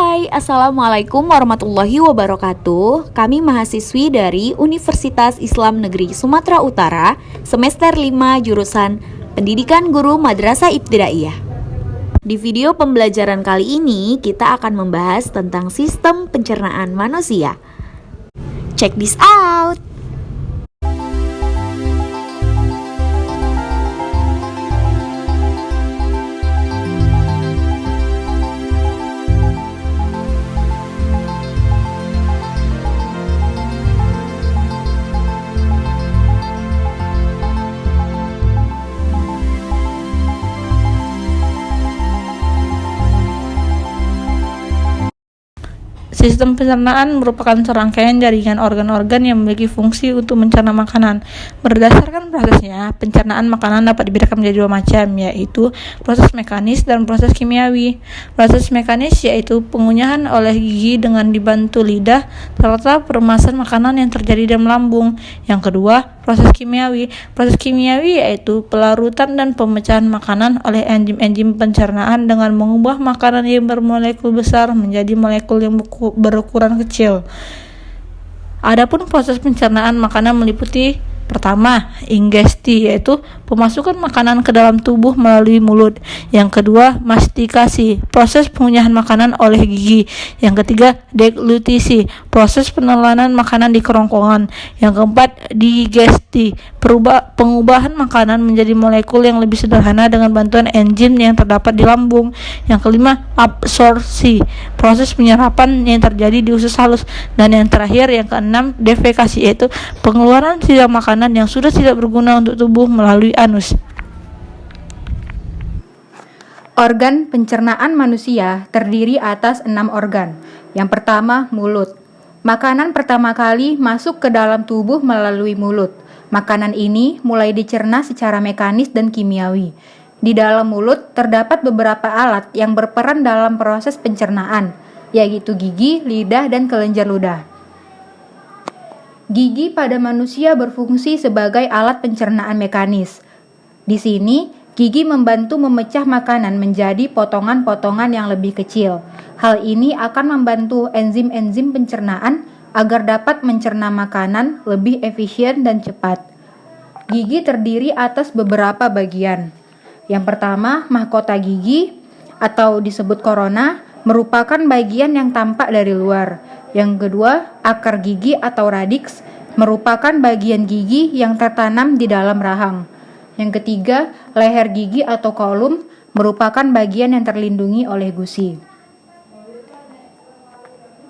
Hai, Assalamualaikum warahmatullahi wabarakatuh. Kami mahasiswi dari Universitas Islam Negeri Sumatera Utara, semester 5 jurusan Pendidikan Guru Madrasah Ibtidaiyah. Di video pembelajaran kali ini, kita akan membahas tentang sistem pencernaan manusia. Check this out! Sistem pencernaan merupakan serangkaian jaringan organ-organ yang memiliki fungsi untuk mencerna makanan. Berdasarkan prosesnya, pencernaan makanan dapat dibedakan menjadi dua macam, yaitu proses mekanis dan proses kimiawi. Proses mekanis yaitu pengunyahan oleh gigi dengan dibantu lidah serta peremasan makanan yang terjadi dalam lambung. Yang kedua, proses kimiawi. Proses kimiawi yaitu pelarutan dan pemecahan makanan oleh enzim-enzim pencernaan dengan mengubah makanan yang bermolekul besar menjadi molekul yang berukuran kecil. Adapun proses pencernaan makanan meliputi: pertama, ingesti, yaitu pemasukan makanan ke dalam tubuh melalui mulut. Yang kedua, mastikasi, proses pengunyahan makanan oleh gigi. Yang ketiga, deglutisi, proses penelan makanan di kerongkongan. Yang keempat, digesti, pengubahan makanan menjadi molekul yang lebih sederhana dengan bantuan enzim yang terdapat di lambung. Yang kelima, absorpsi, proses penyerapan yang terjadi di usus halus. Dan yang terakhir, yang keenam, defekasi, yaitu pengeluaran sisa makanan yang sudah tidak berguna untuk tubuh melalui anus. Organ pencernaan manusia terdiri atas 6 organ. Yang pertama, mulut. Makanan pertama kali masuk ke dalam tubuh melalui mulut. Makanan ini mulai dicerna secara mekanis dan kimiawi. Di dalam mulut terdapat beberapa alat yang berperan dalam proses pencernaan, yaitu gigi, lidah, dan kelenjar ludah. Gigi pada manusia berfungsi sebagai alat pencernaan mekanis. Di sini, gigi membantu memecah makanan menjadi potongan-potongan yang lebih kecil. Hal ini akan membantu enzim-enzim pencernaan agar dapat mencerna makanan lebih efisien dan cepat. Gigi terdiri atas beberapa bagian. Yang pertama, mahkota gigi atau disebut korona merupakan bagian yang tampak dari luar. Yang kedua, akar gigi atau radix merupakan bagian gigi yang tertanam di dalam rahang. Yang ketiga, leher gigi atau kolum merupakan bagian yang terlindungi oleh gusi.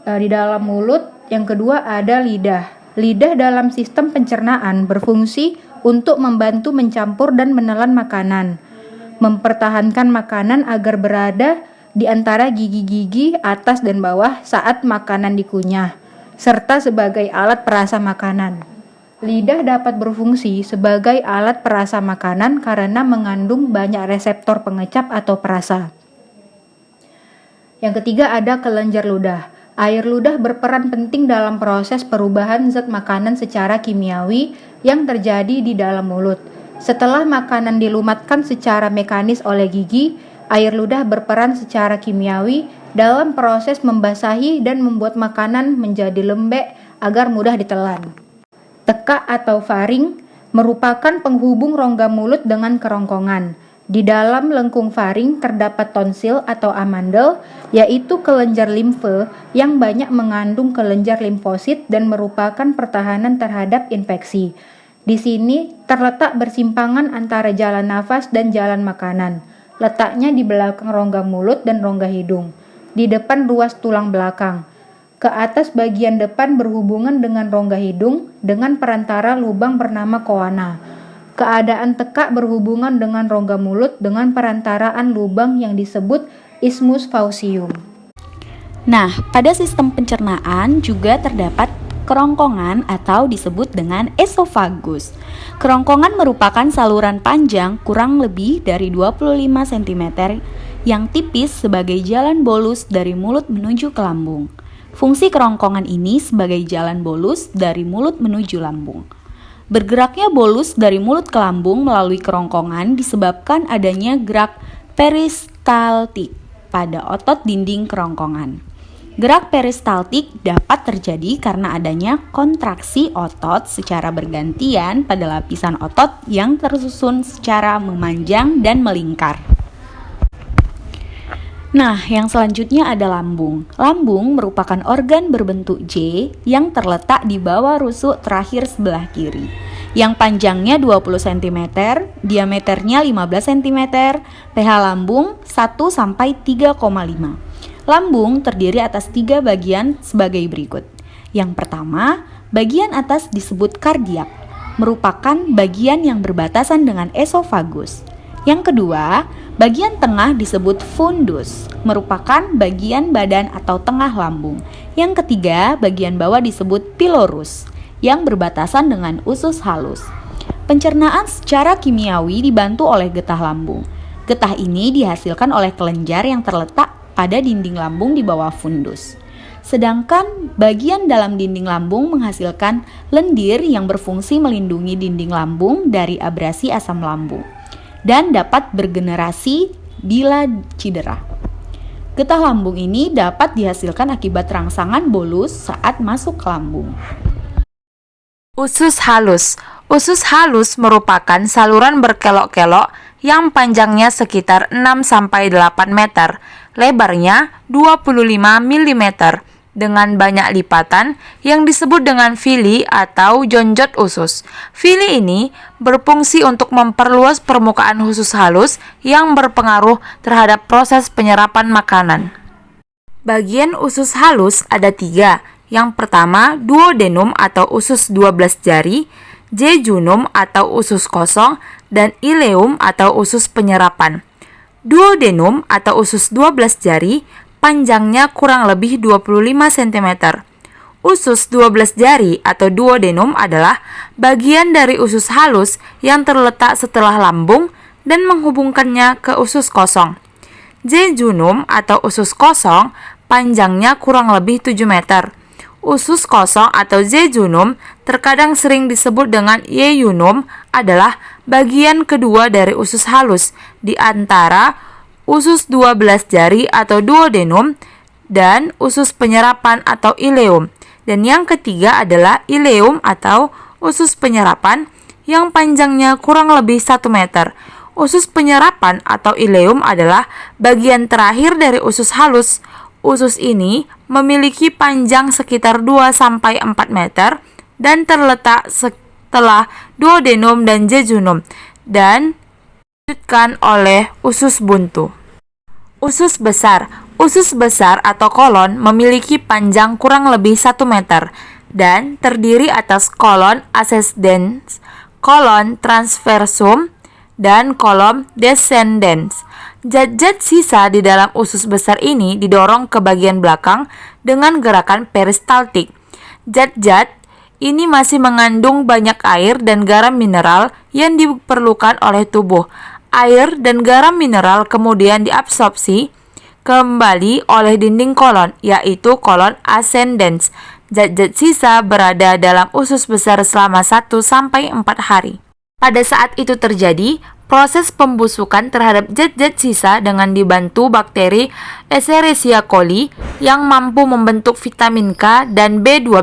Di dalam mulut, yang kedua ada lidah. Lidah dalam sistem pencernaan berfungsi untuk membantu mencampur dan menelan makanan, mempertahankan makanan agar berada di antara gigi-gigi atas dan bawah saat makanan dikunyah, serta sebagai alat perasa makanan. Lidah dapat berfungsi sebagai alat perasa makanan karena mengandung banyak reseptor pengecap atau perasa. Yang ketiga ada kelenjar ludah. Air ludah berperan penting dalam proses perubahan zat makanan secara kimiawi yang terjadi di dalam mulut. Setelah makanan dilumatkan secara mekanis oleh gigi, air ludah berperan secara kimiawi dalam proses membasahi dan membuat makanan menjadi lembek agar mudah ditelan. Tekak atau faring merupakan penghubung rongga mulut dengan kerongkongan. Di dalam lengkung faring terdapat tonsil atau amandel, yaitu kelenjar limfe yang banyak mengandung kelenjar limfosit dan merupakan pertahanan terhadap infeksi. Di sini terletak bersimpangan antara jalan nafas dan jalan makanan. Letaknya di belakang rongga mulut dan rongga hidung, di depan ruas tulang belakang. Ke atas bagian depan berhubungan dengan rongga hidung dengan perantara lubang bernama koana. Keadaan tekak berhubungan dengan rongga mulut dengan perantaraan lubang yang disebut isthmus faucium. Nah, pada sistem pencernaan juga terdapat kerongkongan atau disebut dengan esofagus. Kerongkongan merupakan saluran panjang kurang lebih dari 25 cm yang tipis sebagai jalan bolus dari mulut menuju ke lambung. Fungsi kerongkongan ini sebagai jalan bolus dari mulut menuju lambung. Bergeraknya bolus dari mulut ke lambung melalui kerongkongan disebabkan adanya gerak peristaltik pada otot dinding kerongkongan. Gerak peristaltik dapat terjadi karena adanya kontraksi otot secara bergantian pada lapisan otot yang tersusun secara memanjang dan melingkar. Nah, yang selanjutnya ada lambung. Lambung merupakan organ berbentuk J yang terletak di bawah rusuk terakhir sebelah kiri, yang panjangnya 20 cm, diameternya 15 cm, pH lambung 1-3,5. Lambung terdiri atas 3 bagian sebagai berikut. Yang pertama, bagian atas disebut kardiak, merupakan bagian yang berbatasan dengan esofagus. Yang kedua, bagian tengah disebut fundus, merupakan bagian badan atau tengah lambung. Yang ketiga, bagian bawah disebut pilorus, yang berbatasan dengan usus halus. Pencernaan secara kimiawi dibantu oleh getah lambung. Getah ini dihasilkan oleh kelenjar yang terletak pada dinding lambung di bawah fundus. Sedangkan bagian dalam dinding lambung menghasilkan lendir yang berfungsi melindungi dinding lambung dari abrasi asam lambung dan dapat bergenerasi bila cedera. Getah lambung ini dapat dihasilkan akibat rangsangan bolus saat masuk ke lambung. Usus halus. Usus halus merupakan saluran berkelok-kelok yang panjangnya sekitar 6-8 meter, lebarnya 25 mm, dengan banyak lipatan yang disebut dengan villi atau jonjot usus. Villi ini berfungsi untuk memperluas permukaan usus halus yang berpengaruh terhadap proses penyerapan makanan. Bagian usus halus ada 3. Yang pertama, duodenum atau usus 12 jari, jejunum atau usus kosong, dan ileum atau usus penyerapan. Duodenum atau usus 12 jari panjangnya kurang lebih 25 cm. Usus 12 jari atau duodenum adalah bagian dari usus halus yang terletak setelah lambung dan menghubungkannya ke usus kosong. Jejunum atau usus kosong panjangnya kurang lebih 7 meter. Usus kosong atau jejunum terkadang sering disebut dengan yeyunum adalah bagian kedua dari usus halus di antara usus 12 jari atau duodenum dan usus penyerapan atau ileum. Dan yang ketiga adalah ileum atau usus penyerapan yang panjangnya kurang lebih 1 meter. Usus penyerapan atau ileum adalah bagian terakhir dari usus halus. Usus ini memiliki panjang sekitar 2-4 meter dan terletak setelah duodenum dan jejunum dan dilanjutkan oleh usus buntu. Usus besar. Usus besar atau kolon memiliki panjang kurang lebih 1 meter dan terdiri atas kolon ascendens, kolon transversum, dan kolom descendens. Zat-zat sisa di dalam usus besar ini didorong ke bagian belakang dengan gerakan peristaltik. Zat-zat ini masih mengandung banyak air dan garam mineral yang diperlukan oleh tubuh. Air dan garam mineral kemudian diabsorpsi kembali oleh dinding kolon, yaitu kolon ascendens. Zat-zat sisa berada dalam usus besar selama 1-4 hari. Pada saat itu terjadi proses pembusukan terhadap zat-zat sisa dengan dibantu bakteri Escherichia coli yang mampu membentuk vitamin K dan B12.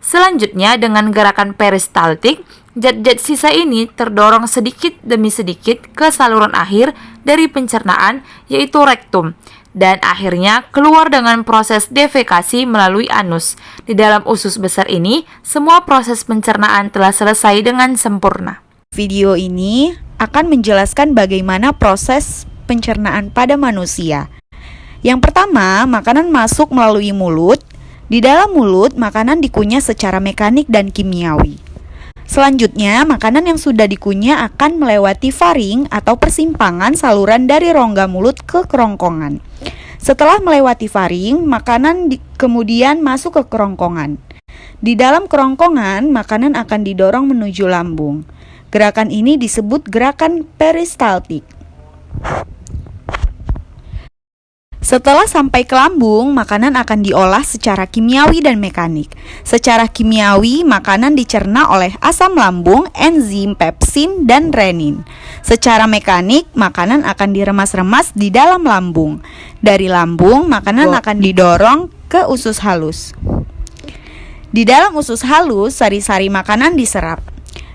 Selanjutnya, dengan gerakan peristaltik, zat-zat sisa ini terdorong sedikit demi sedikit ke saluran akhir dari pencernaan, yaitu rektum, dan akhirnya keluar dengan proses defekasi melalui anus. Di dalam usus besar ini, semua proses pencernaan telah selesai dengan sempurna. Video ini akan menjelaskan bagaimana proses pencernaan pada manusia. Yang pertama, makanan masuk melalui mulut. Di dalam mulut, makanan dikunyah secara mekanik dan kimiawi. Selanjutnya, makanan yang sudah dikunyah akan melewati faring atau persimpangan saluran dari rongga mulut ke kerongkongan. Setelah melewati faring, makanan kemudian masuk ke kerongkongan. Di dalam kerongkongan, makanan akan didorong menuju lambung. Gerakan ini disebut gerakan peristaltik. Setelah sampai ke lambung, makanan akan diolah secara kimiawi dan mekanik. Secara kimiawi, makanan dicerna oleh asam lambung, enzim pepsin, dan renin. Secara mekanik, makanan akan diremas-remas di dalam lambung. Dari lambung, makanan akan didorong ke usus halus. Di dalam usus halus, sari-sari makanan diserap.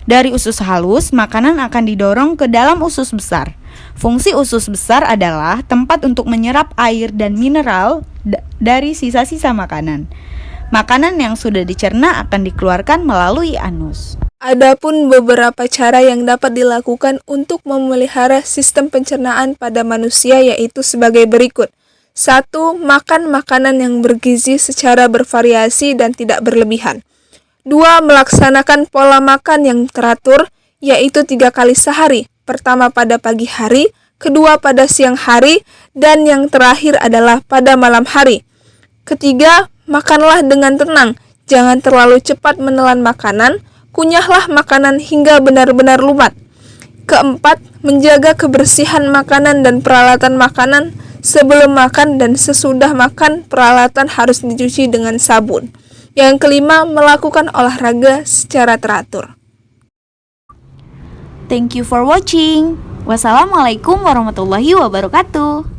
Dari usus halus, makanan akan didorong ke dalam usus besar. Fungsi usus besar adalah tempat untuk menyerap air dan mineral dari sisa-sisa makanan. Makanan yang sudah dicerna akan dikeluarkan melalui anus. Adapun beberapa cara yang dapat dilakukan untuk memelihara sistem pencernaan pada manusia yaitu sebagai berikut. 1. Makan makanan yang bergizi secara bervariasi dan tidak berlebihan. 2. Melaksanakan pola makan yang teratur, yaitu 3 kali sehari. Pertama pada pagi hari, kedua pada siang hari, dan yang terakhir adalah pada malam hari. Ketiga, makanlah dengan tenang. Jangan terlalu cepat menelan makanan, kunyahlah makanan hingga benar-benar lumat. Keempat, menjaga kebersihan makanan dan peralatan makanan. Sebelum makan dan sesudah makan, peralatan harus dicuci dengan sabun. Yang kelima, melakukan olahraga secara teratur. Thank you for watching. Wassalamualaikum warahmatullahi wabarakatuh.